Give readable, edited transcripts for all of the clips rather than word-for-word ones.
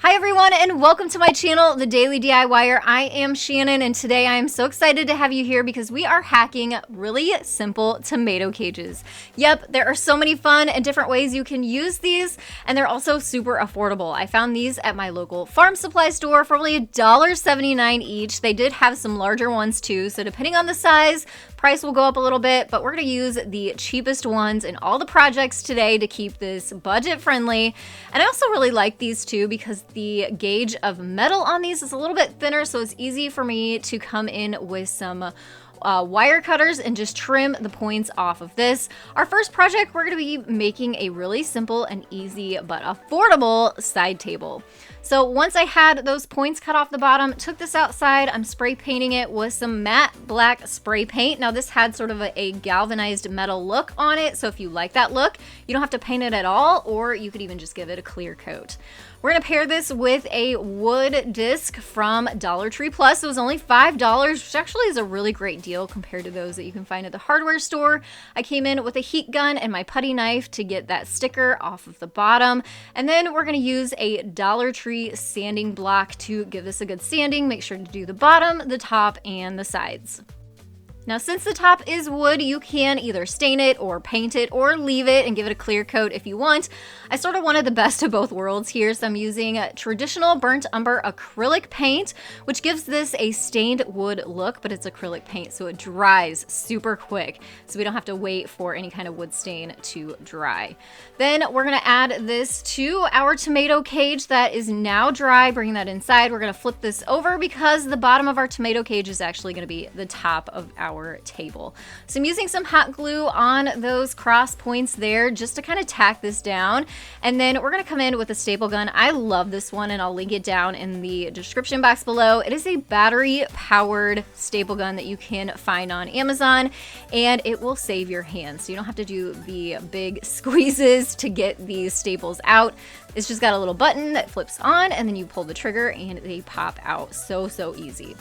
Hi everyone and welcome to my channel, The Daily DIYer. I am Shannon and today I am so excited to have you here because we are hacking really simple tomato cages. Yep, there are so many fun and different ways you can use these, and they're also super affordable. I found these at my local farm supply store for only $1.79 each. They did have some larger ones too, so depending on the size, price will go up a little bit, but we're going to use the cheapest ones in all the projects today to keep this budget friendly. And I also really like these too because the gauge of metal on these is a little bit thinner, so it's easy for me to come in with some wire cutters and just trim the points off of this. Our first project, we're going to be making a really simple and easy but affordable side table. So once I had those points cut off the bottom, took this outside, I'm spray painting it with some matte black spray paint. Now this had sort of a galvanized metal look on it, so if you like that look, you don't have to paint it at all, or you could even just give it a clear coat. We're gonna pair this with a wood disc from Dollar Tree Plus. It was only $5, which actually is a really great deal compared to those that you can find at the hardware store. I came in with a heat gun and my putty knife to get that sticker off of the bottom. And then we're gonna use a Dollar Tree sanding block to give this a good sanding. Make sure to do the bottom, the top, and the sides. Now, since the top is wood, you can either stain it or paint it or leave it and give it a clear coat if you want. I sort of wanted the best of both worlds here, so I'm using traditional burnt umber acrylic paint, which gives this a stained wood look, but it's acrylic paint, so it dries super quick, so we don't have to wait for any kind of wood stain to dry. Then we're gonna add this to our tomato cage that is now dry, bringing that inside. We're gonna flip this over because the bottom of our tomato cage is actually gonna be the top of our table. So I'm using some hot glue on those cross points there just to kind of tack this down. And then we're going to come in with a staple gun. I love this one and I'll link it down in the description box below. It is a battery powered staple gun that you can find on Amazon, and it will save your hands. So you don't have to do the big squeezes to get these staples out. It's just got a little button that flips on and then you pull the trigger and they pop out. So easy.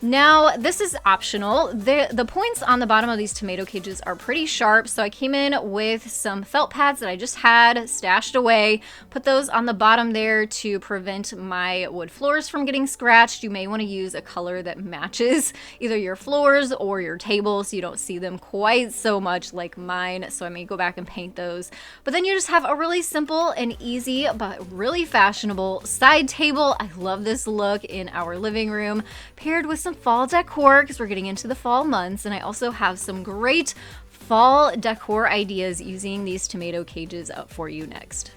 Now, this is optional. The points on the bottom of these tomato cages are pretty sharp, so I came in with some felt pads that I just had stashed away, put those on the bottom there to prevent my wood floors from getting scratched. You may want to use a color that matches either your floors or your table so you don't see them quite so much like mine, so I may go back and paint those. But then you just have a really simple and easy but really fashionable side table. I love this look in our living room, paired with some fall decor because we're getting into the fall months, and I also have some great fall decor ideas using these tomato cages up for you next.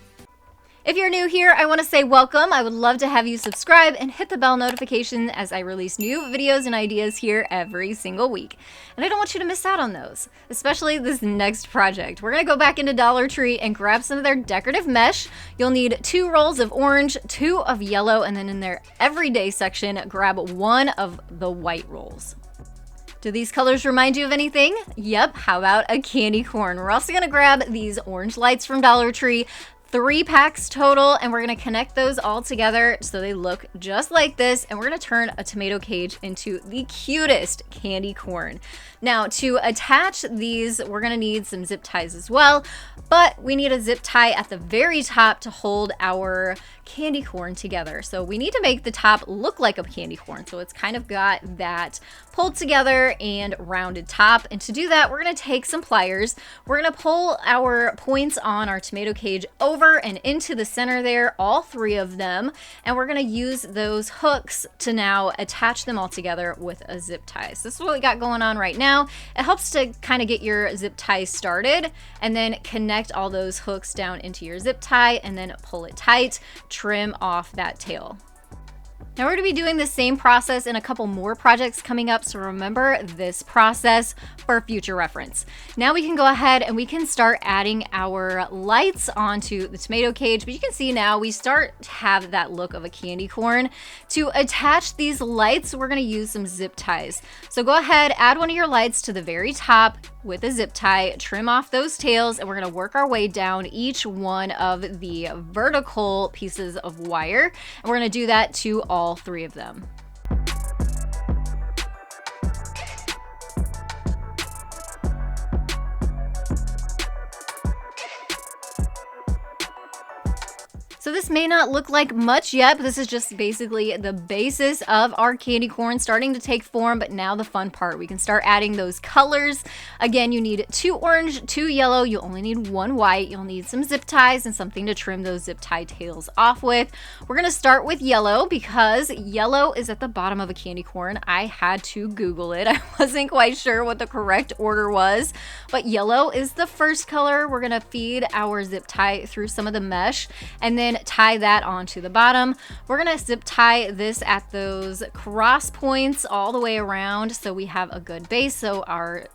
If you're new here, I want to say welcome. I would love to have you subscribe and hit the bell notification as I release new videos and ideas here every single week. And I don't want you to miss out on those, especially this next project. We're going to go back into Dollar Tree and grab some of their decorative mesh. You'll need 2 rolls of orange, 2 of yellow, and then in their everyday section, grab 1 of the white rolls. Do these colors remind you of anything? Yep, how about a candy corn? We're also going to grab these orange lights from Dollar Tree. 3 packs total, and we're gonna connect those all together so they look just like this, and we're gonna turn a tomato cage into the cutest candy corn. Now, to attach these, we're gonna need some zip ties as well, but we need a zip tie at the very top to hold our candy corn together. So we need to make the top look like a candy corn, so it's kind of got that pulled together and rounded top. And to do that, we're gonna take some pliers. We're gonna pull our points on our tomato cage over and into the center there, all 3 of them, and we're gonna use those hooks to now attach them all together with a zip tie. So this is what we got going on right now. It helps to kind of get your zip tie started and then connect all those hooks down into your zip tie and then pull it tight, trim off that tail. Now we're going to be doing the same process in a couple more projects coming up, so remember this process for future reference. Now we can go ahead and we can start adding our lights onto the tomato cage, but you can see now we start to have that look of a candy corn. To attach these lights, we're going to use some zip ties. So go ahead, add one of your lights to the very top with a zip tie, trim off those tails, and we're going to work our way down each one of the vertical pieces of wire, and we're going to do that to all 3 of them. So this may not look like much yet, but this is just basically the basis of our candy corn starting to take form. But now the fun part, we can start adding those colors. Again, you need 2 orange, 2 yellow. You only need 1 white. You'll need some zip ties and something to trim those zip tie tails off with. We're gonna start with yellow because yellow is at the bottom of a candy corn. I had to Google it. I wasn't quite sure what the correct order was, but yellow is the first color. We're gonna feed our zip tie through some of the mesh and then tie that onto the bottom. We're gonna zip tie this at those cross points all the way around so we have a good base so our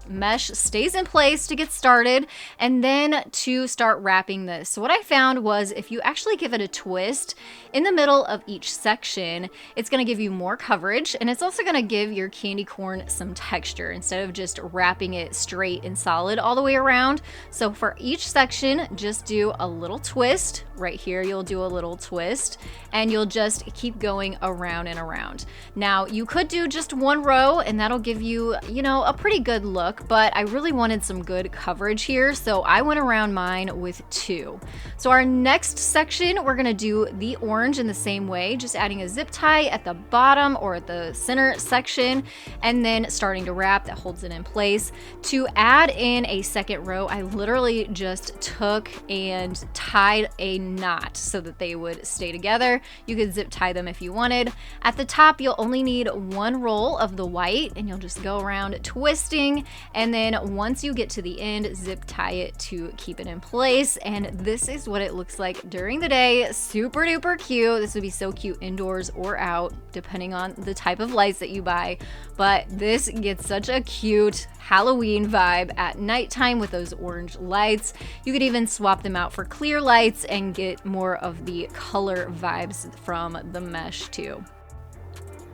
mesh stays in place to get started, and then to start wrapping this. So what I found was if you actually give it a twist in the middle of each section, it's going to give you more coverage, and it's also going to give your candy corn some texture instead of just wrapping it straight and solid all the way around. So for each section, just do a little twist. Right here, you'll do a little twist, and you'll just keep going around and around. Now, you could do just 1 row, and that'll give you, a pretty good look, but I really wanted some good coverage here, so I went around mine with 2. So our next section, we're gonna do the orange in the same way, just adding a zip tie at the bottom or at the center section, and then starting to wrap that holds it in place. To add in a second row, I literally just took and tied a knot so that they would stay together. You could zip tie them if you wanted. At the top, you'll only need 1 roll of the white, and you'll just go around twisting, and then once you get to the end, zip tie it to keep it in place. And this is what it looks like during the day. Super duper cute. This would be so cute indoors or out, depending on the type of lights that you buy. But this gets such a cute Halloween vibe at nighttime with those orange lights. You could even swap them out for clear lights and get more of the color vibes from the mesh too.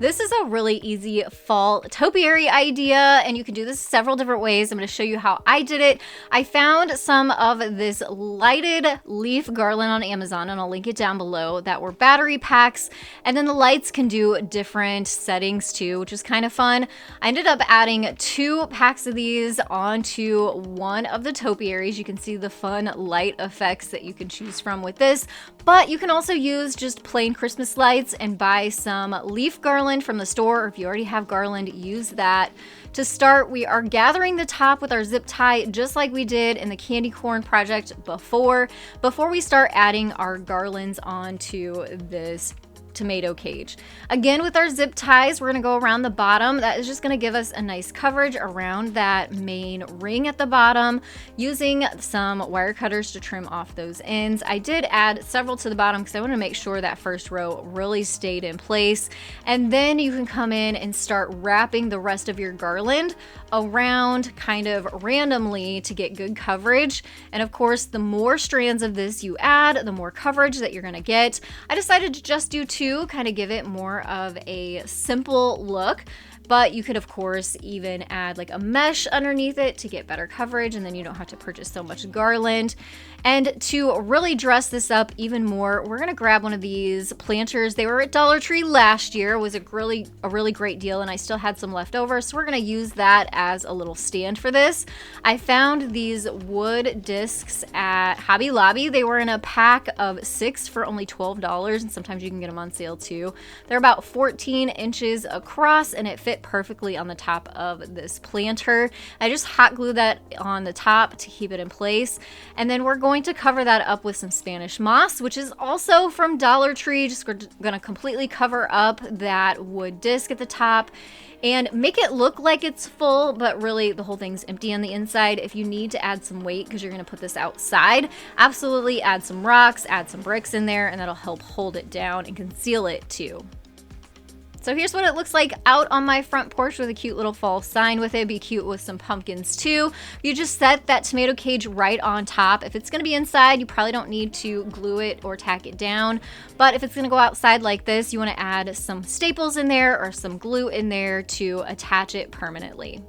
This is a really easy fall topiary idea, and you can do this several different ways. I'm going to show you how I did it. I found some of this lighted leaf garland on Amazon, and I'll link it down below, that were battery packs, and then the lights can do different settings too, which is kind of fun. I ended up adding 2 packs of these onto one of the topiaries. You can see the fun light effects that you can choose from with this, but you can also use just plain Christmas lights and buy some leaf garland from the store, or if you already have garland, use that. To start, we are gathering the top with our zip tie just like we did in the candy corn project before we start adding our garlands onto this tomato cage. Again, with our zip ties, we're gonna go around the bottom. That is just gonna give us a nice coverage around that main ring at the bottom, using some wire cutters to trim off those ends. I did add several to the bottom because I want to make sure that first row really stayed in place. And then you can come in and start wrapping the rest of your garland around kind of randomly to get good coverage. And of course, the more strands of this you add, the more coverage that you're gonna get. I decided to just do 2, kind of give it more of a simple look. But you could, of course, even add like a mesh underneath it to get better coverage, and then you don't have to purchase so much garland. And to really dress this up even more, we're gonna grab one of these planters. They were at Dollar Tree last year. It was a really great deal, and I still had some left over, so we're gonna use that as a little stand for this. I found these wood discs at Hobby Lobby. They were in a pack of 6 for only $12, and sometimes you can get them on sale too. They're about 14 inches across, and it fit perfectly on the top of this planter. I just hot glue that on the top to keep it in place, and then we're going to cover that up with some Spanish moss, which is also from Dollar Tree. Just gonna completely cover up that wood disc at the top and make it look like it's full, but really the whole thing's empty on the inside. If you need to add some weight because you're gonna put this outside, absolutely add some rocks, add some bricks in there, and that'll help hold it down and conceal it too. So here's what it looks like out on my front porch with a cute little fall sign with it. Be cute with some pumpkins too. You just set that tomato cage right on top. If it's gonna be inside, you probably don't need to glue it or tack it down. But if it's gonna go outside like this, you wanna add some staples in there or some glue in there to attach it permanently.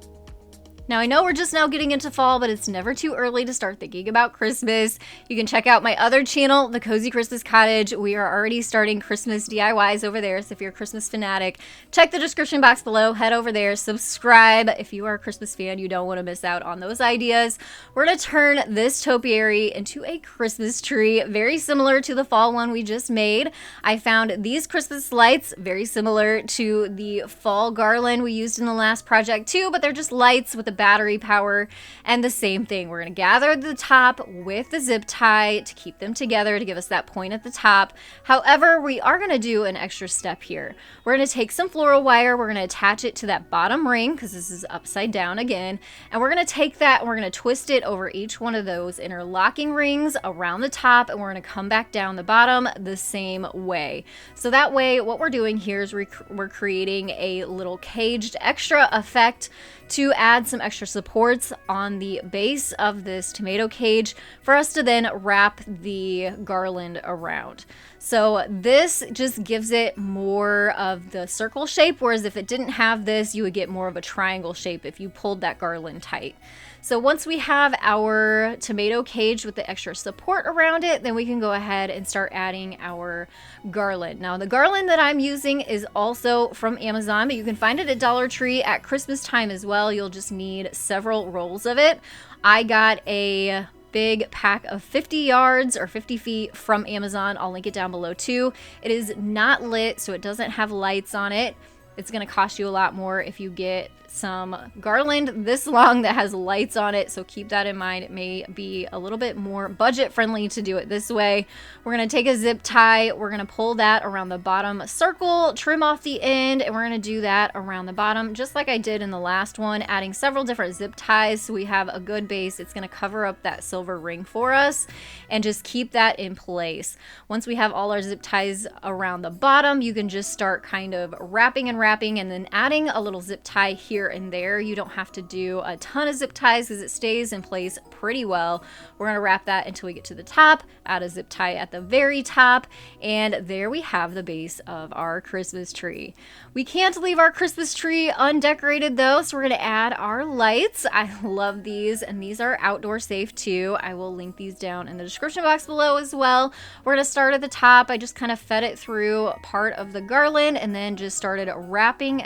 Now, I know we're just now getting into fall, but it's never too early to start thinking about Christmas. You can check out my other channel, The Cozy Christmas Cottage. We are already starting Christmas DIYs over there, so if you're a Christmas fanatic, check the description box below, head over there, subscribe. If you are a Christmas fan, you don't want to miss out on those ideas. We're going to turn this topiary into a Christmas tree, very similar to the fall one we just made. I found these Christmas lights very similar to the fall garland we used in the last project too, but they're just lights with a battery power, and the same thing. We're going to gather the top with the zip tie to keep them together to give us that point at the top. However, we are going to do an extra step here. We're going to take some floral wire, we're going to attach it to that bottom ring because this is upside down again, and we're going to take that and we're going to twist it over each one of those interlocking rings around the top, and we're going to come back down the bottom the same way. So that way what we're doing here is we're creating a little caged extra effect to add some extra supports on the base of this tomato cage for us to then wrap the garland around. So this just gives it more of the circle shape, whereas if it didn't have this, you would get more of a triangle shape if you pulled that garland tight. So once we have our tomato cage with the extra support around it, then we can go ahead and start adding our garland. Now, the garland that I'm using is also from Amazon, but you can find it at Dollar Tree at Christmas time as well. You'll just need several rolls of it. I got a big pack of 50 yards or 50 feet from Amazon. I'll link it down below too. It is not lit, so it doesn't have lights on it. It's going to cost you a lot more if you get some garland this long that has lights on it, so keep that in mind. It may be a little bit more budget friendly to do it this way. We're going to take a zip tie, we're going to pull that around the bottom circle, trim off the end, and we're going to do that around the bottom just like I did in the last one, adding several different zip ties so we have a good base. It's going to cover up that silver ring for us and just keep that in place. Once we have all our zip ties around the bottom, you can just start kind of wrapping and then adding a little zip tie here and there. You don't have to do a ton of zip ties because it stays in place pretty well. We're going to wrap that until we get to the top, add a zip tie at the very top, and there we have the base of our Christmas tree. We can't leave our Christmas tree undecorated though, so we're going to add our lights. I love these, and these are outdoor safe too. I will link these down in the description box below as well. We're going to start at the top. I just kind of fed it through part of the garland and then just started wrapping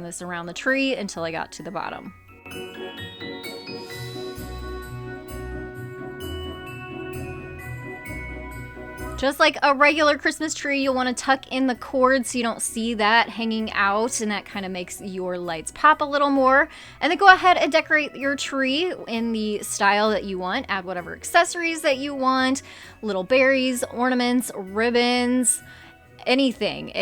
this around the tree until I got to the bottom. Just like a regular Christmas tree, you'll want to tuck in the cord so you don't see that hanging out, and that kind of makes your lights pop a little more. And then go ahead and decorate your tree in the style that you want. Add whatever accessories that you want, little berries, ornaments, ribbons, anything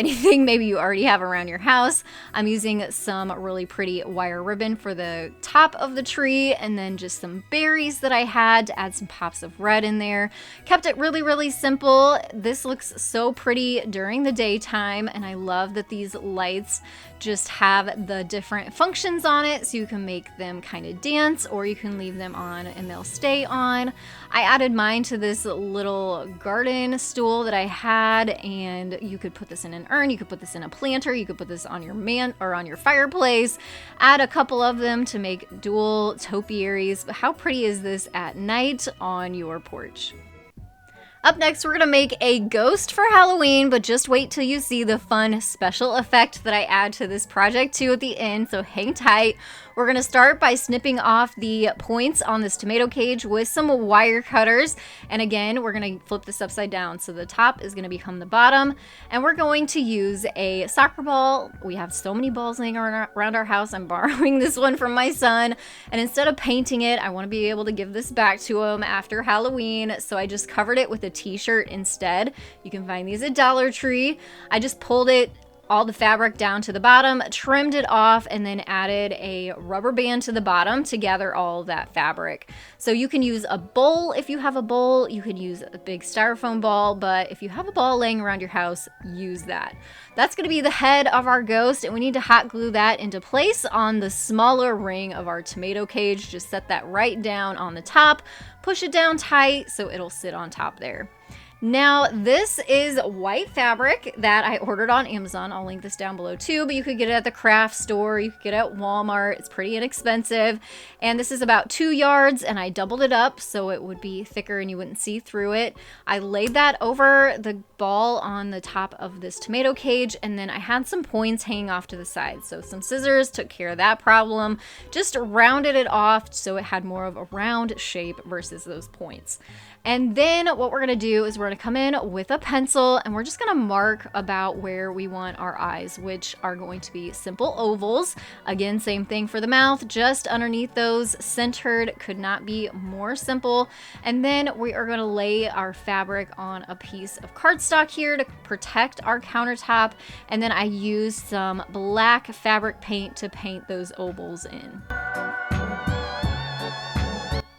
maybe you already have around your house. I'm using some really pretty wire ribbon for the top of the tree, and then just some berries that I had to add some pops of red in there. Kept it really simple. This looks so pretty during the daytime, and I love that these lights just have the different functions on it, so you can make them kind of dance or you can leave them on and they'll stay on. I added mine to this little garden stool that I had, and you could put this in an urn, you could put this in a planter, you could put this on your on your fireplace. Add a couple of them to make dual topiaries. How pretty is this at night on your porch? Up next, we're going to make a ghost for Halloween, but just wait till you see the fun special effect that I add to this project too at the end, so hang tight. We're going to start by snipping off the points on this tomato cage with some wire cutters. And again, we're going to flip this upside down. So the top is going to become the bottom. And we're going to use a soccer ball. We have so many balls laying around our house. I'm borrowing this one from my son. And instead of painting it, I want to be able to give this back to him after Halloween. So I just covered it with a t-shirt instead. You can find these at Dollar Tree. I just pulled it all the fabric down to the bottom, trimmed it off, and then added a rubber band to the bottom to gather all that fabric. So you can use a bowl if you have a bowl, you could use a big styrofoam ball, but if you have a ball laying around your house, use that. That's going to be the head of our ghost, and we need to hot glue that into place on the smaller ring of our tomato cage. Just set that right down on the top, push it down tight so it'll sit on top there. Now, this is white fabric that I ordered on Amazon. I'll link this down below too, but you could get it at the craft store. You could get it at Walmart. It's pretty inexpensive. And this is about 2 yards, and I doubled it up so it would be thicker and you wouldn't see through it. I laid that over the ball on the top of this tomato cage, and then I had some points hanging off to the side. So some scissors took care of that problem. Just rounded it off so it had more of a round shape versus those points. And then what we're gonna do is we're gonna come in with a pencil and we're just gonna mark about where we want our eyes, which are going to be simple ovals. Again, same thing for the mouth, just underneath those, centered, could not be more simple. And then we are gonna lay our fabric on a piece of cardstock here to protect our countertop. And then I used some black fabric paint to paint those ovals in.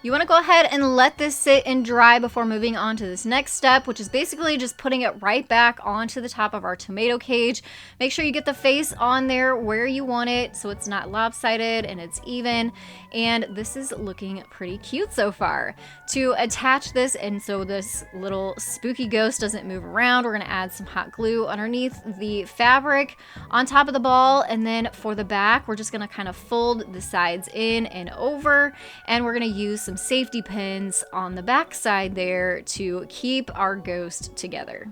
You want to go ahead and let this sit and dry before moving on to this next step, which is basically just putting it right back onto the top of our tomato cage. Make sure you get the face on there where you want it so it's not lopsided and it's even. And this is looking pretty cute so far. To attach this and so this little spooky ghost doesn't move around, we're going to add some hot glue underneath the fabric on top of the ball. And then for the back, we're just going to kind of fold the sides in and over, and we're going to use some safety pins on the back side there to keep our ghost together.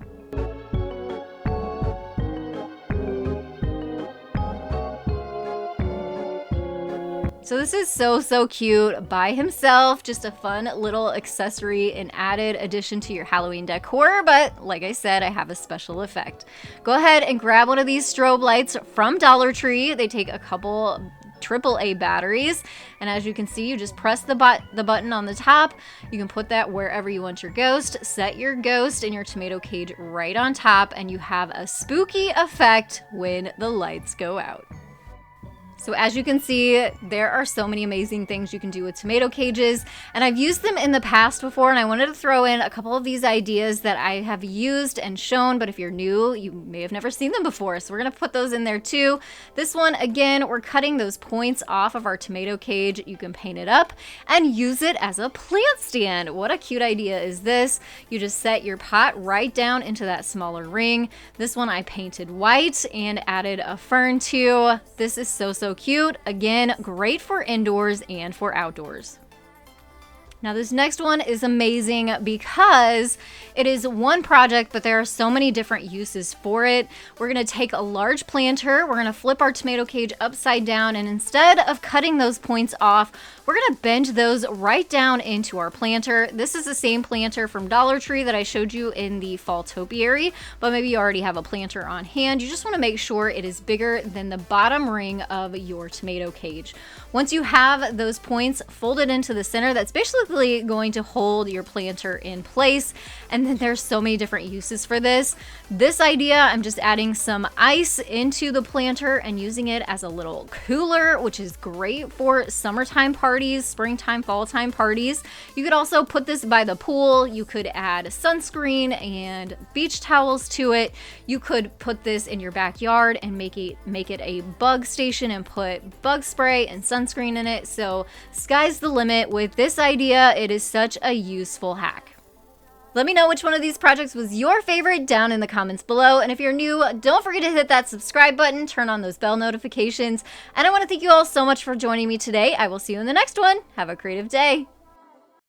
So this is so cute by himself, just a fun little accessory, an added addition to your Halloween decor, but like I said, I have a special effect. Go ahead and grab one of these strobe lights from Dollar Tree. They take a couple AAA batteries, and as you can see, you just press the button on the top. You can put that wherever you want your ghost, set your ghost in your tomato cage right on top, and you have a spooky effect when the lights go out. So as you can see, there are so many amazing things you can do with tomato cages, and I've used them in the past before, and I wanted to throw in a couple of these ideas that I have used and shown, but if you're new, you may have never seen them before, so we're gonna put those in there too. This one, again, we're cutting those points off of our tomato cage. You can paint it up and use it as a plant stand. What a cute idea is this? You just set your pot right down into that smaller ring. This one I painted white and added a fern to. This is so cute. Again, great for indoors and for outdoors. Now this next one is amazing because it is one project, but there are so many different uses for it. We're gonna take a large planter, we're gonna flip our tomato cage upside down, and instead of cutting those points off, we're gonna bend those right down into our planter. This is the same planter from Dollar Tree that I showed you in the fall topiary, but maybe you already have a planter on hand. You just wanna make sure it is bigger than the bottom ring of your tomato cage. Once you have those points folded into the center, that's basically going to hold your planter in place. And then there's so many different uses for this. This idea, I'm just adding some ice into the planter and using it as a little cooler, which is great for summertime parties, springtime, fall time parties. You could also put this by the pool. You could add sunscreen and beach towels to it. You could put this in your backyard and make it a bug station and put bug spray and sunscreen in it. So sky's the limit with this idea. It is such a useful hack. Let me know which one of these projects was your favorite down in the comments below. And if you're new, don't forget to hit that subscribe button, turn on those bell notifications. And I want to thank you all so much for joining me today. I will see you in the next one. Have a creative day.